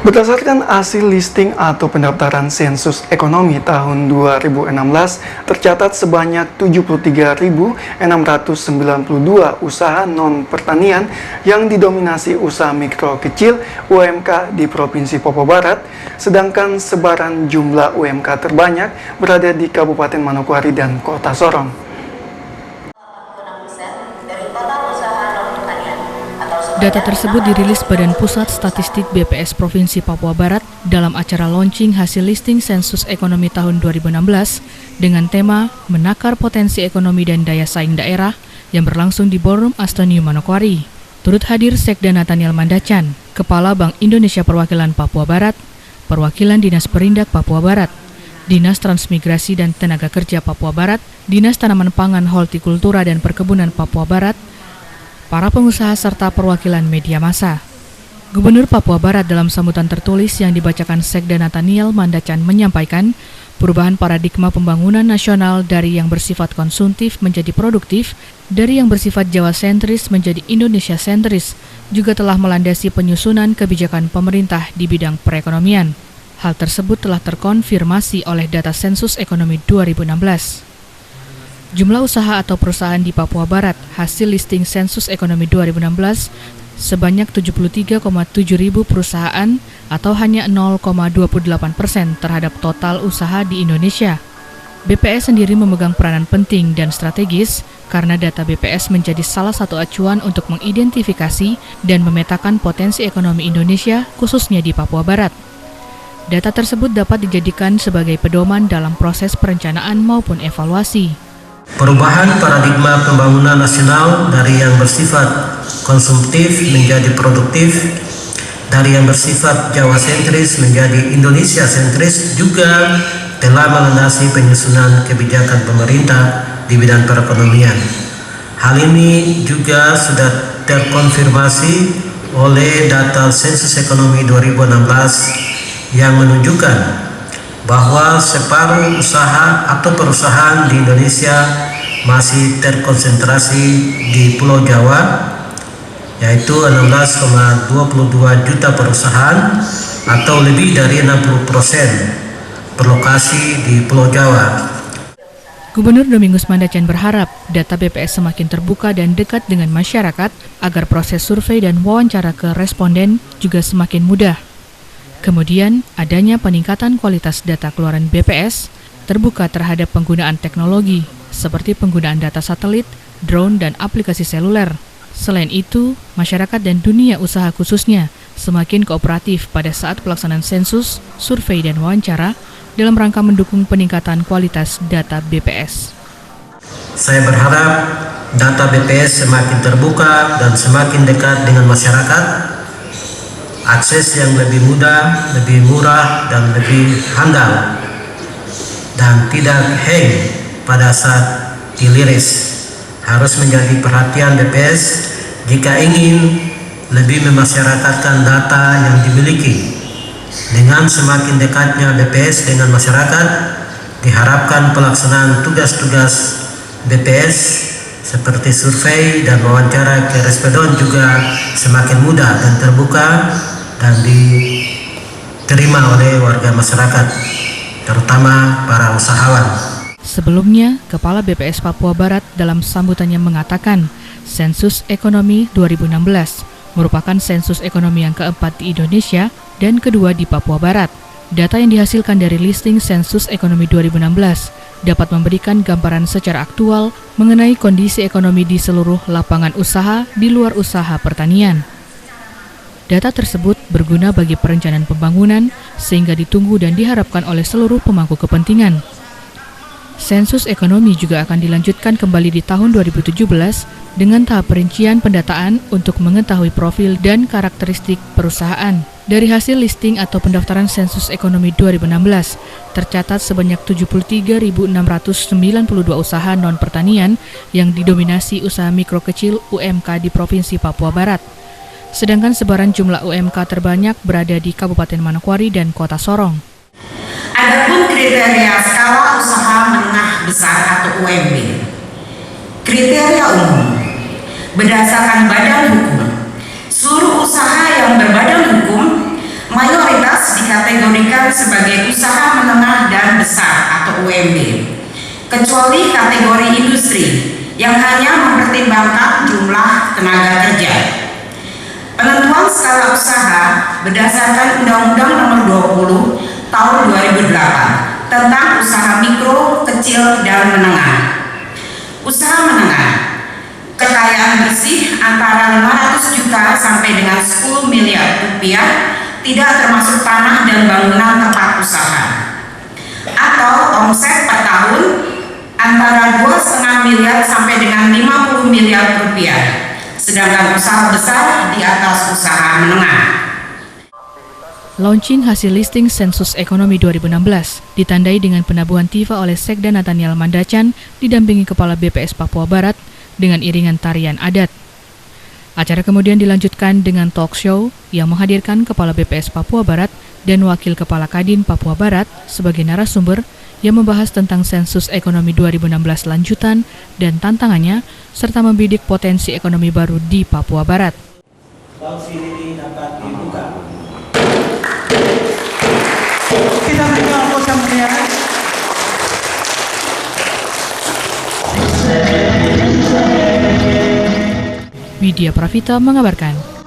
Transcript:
Berdasarkan hasil listing atau pendaftaran sensus ekonomi tahun 2016, tercatat sebanyak 73.692 usaha non-pertanian yang didominasi usaha mikro kecil UMK di Provinsi Papua Barat, sedangkan sebaran jumlah UMK terbanyak berada di Kabupaten Manokwari dan Kota Sorong. Data tersebut dirilis Badan Pusat Statistik BPS Provinsi Papua Barat dalam acara launching hasil listing sensus ekonomi tahun 2016 dengan tema Menakar Potensi Ekonomi dan Daya Saing Daerah yang berlangsung di Ballroom Astonium Manokwari. Turut hadir Sekda Nathaniel Mandacan, Kepala Bank Indonesia Perwakilan Papua Barat, Perwakilan Dinas Perindak Papua Barat, Dinas Transmigrasi dan Tenaga Kerja Papua Barat, Dinas Tanaman Pangan Hortikultura dan Perkebunan Papua Barat, para pengusaha serta perwakilan media massa. Gubernur Papua Barat dalam sambutan tertulis yang dibacakan Sekda Nathaniel Mandacan menyampaikan perubahan paradigma pembangunan nasional dari yang bersifat konsumtif menjadi produktif, dari yang bersifat Jawa sentris menjadi Indonesia sentris, juga telah melandasi penyusunan kebijakan pemerintah di bidang perekonomian. Hal tersebut telah terkonfirmasi oleh data sensus ekonomi 2016. Jumlah usaha atau perusahaan di Papua Barat hasil listing sensus ekonomi 2016 sebanyak 73,7 ribu perusahaan atau hanya 0,28% terhadap total usaha di Indonesia. BPS sendiri memegang peranan penting dan strategis karena data BPS menjadi salah satu acuan untuk mengidentifikasi dan memetakan potensi ekonomi Indonesia khususnya di Papua Barat. Data tersebut dapat dijadikan sebagai pedoman dalam proses perencanaan maupun evaluasi. Perubahan paradigma pembangunan nasional dari yang bersifat konsumtif menjadi produktif, dari yang bersifat Jawa sentris menjadi Indonesia sentris juga telah melandasi penyusunan kebijakan pemerintah di bidang perekonomian. Hal ini juga sudah terkonfirmasi oleh data sensus ekonomi 2016 yang menunjukkan bahwa separuh usaha atau perusahaan di Indonesia masih terkonsentrasi di Pulau Jawa, yaitu 16,22 juta perusahaan atau lebih dari 60% berlokasi di Pulau Jawa. Gubernur Domingus Mandacan berharap data BPS semakin terbuka dan dekat dengan masyarakat agar proses survei dan wawancara ke responden juga semakin mudah. Kemudian, adanya peningkatan kualitas data keluaran BPS terbuka terhadap penggunaan teknologi, seperti penggunaan data satelit, drone, dan aplikasi seluler. Selain itu, masyarakat dan dunia usaha khususnya semakin kooperatif pada saat pelaksanaan sensus, survei, dan wawancara dalam rangka mendukung peningkatan kualitas data BPS. Saya berharap data BPS semakin terbuka dan semakin dekat dengan masyarakat, akses yang lebih mudah, lebih murah, dan lebih handal, dan tidak hang pada saat diliris. Harus menjadi perhatian BPS jika ingin lebih memasyarakatkan data yang dimiliki. Dengan semakin dekatnya BPS dengan masyarakat, diharapkan pelaksanaan tugas-tugas BPS seperti survei dan wawancara ke responden juga semakin mudah dan terbuka dan diterima oleh warga masyarakat, terutama para usahawan. Sebelumnya, Kepala BPS Papua Barat dalam sambutannya mengatakan, sensus ekonomi 2016 merupakan sensus ekonomi yang keempat di Indonesia dan kedua di Papua Barat. Data yang dihasilkan dari listing sensus ekonomi 2016 dapat memberikan gambaran secara aktual mengenai kondisi ekonomi di seluruh lapangan usaha di luar usaha pertanian. Data tersebut berguna bagi perencanaan pembangunan sehingga ditunggu dan diharapkan oleh seluruh pemangku kepentingan. Sensus ekonomi juga akan dilanjutkan kembali di tahun 2017 dengan tahap perincian pendataan untuk mengetahui profil dan karakteristik perusahaan. Dari hasil listing atau pendaftaran sensus ekonomi 2016, tercatat sebanyak 73.692 usaha non-pertanian yang didominasi usaha mikro kecil UMK di Provinsi Papua Barat. Sedangkan sebaran jumlah UMK terbanyak berada di Kabupaten Manokwari dan Kota Sorong. Adapun kriteria skala usaha menengah besar atau UMB. Kriteria umum berdasarkan badan hukum. Seluruh usaha yang berbadan hukum mayoritas sebagai usaha menengah dan besar atau UMB, kecuali kategori industri yang hanya mempertimbangkan jumlah tenaga kerja. Penentuan skala usaha berdasarkan Undang-Undang Nomor 20 Tahun 2008 tentang usaha mikro, kecil, dan menengah. Usaha menengah, kekayaan bersih antara 500 juta sampai dengan 10 miliar rupiah, tidak termasuk tanah dan bangunan tempat usaha, atau omset per tahun antara 2,5 miliar sampai dengan 50 miliar rupiah, sedangkan usaha besar di atas usaha menengah. Launching hasil listing Sensus Ekonomi 2016 ditandai dengan penabuhan tifa oleh Sekda Nathaniel Mandacan didampingi Kepala BPS Papua Barat dengan iringan tarian adat. Acara kemudian dilanjutkan dengan talk show yang menghadirkan Kepala BPS Papua Barat dan Wakil Kepala Kadin Papua Barat sebagai narasumber yang membahas tentang Sensus Ekonomi 2016 lanjutan dan tantangannya, serta membidik potensi ekonomi baru di Papua Barat. Launching ini dapat dibuka. Kita berikan aplaus yang meriah. Widya Pravita mengabarkan.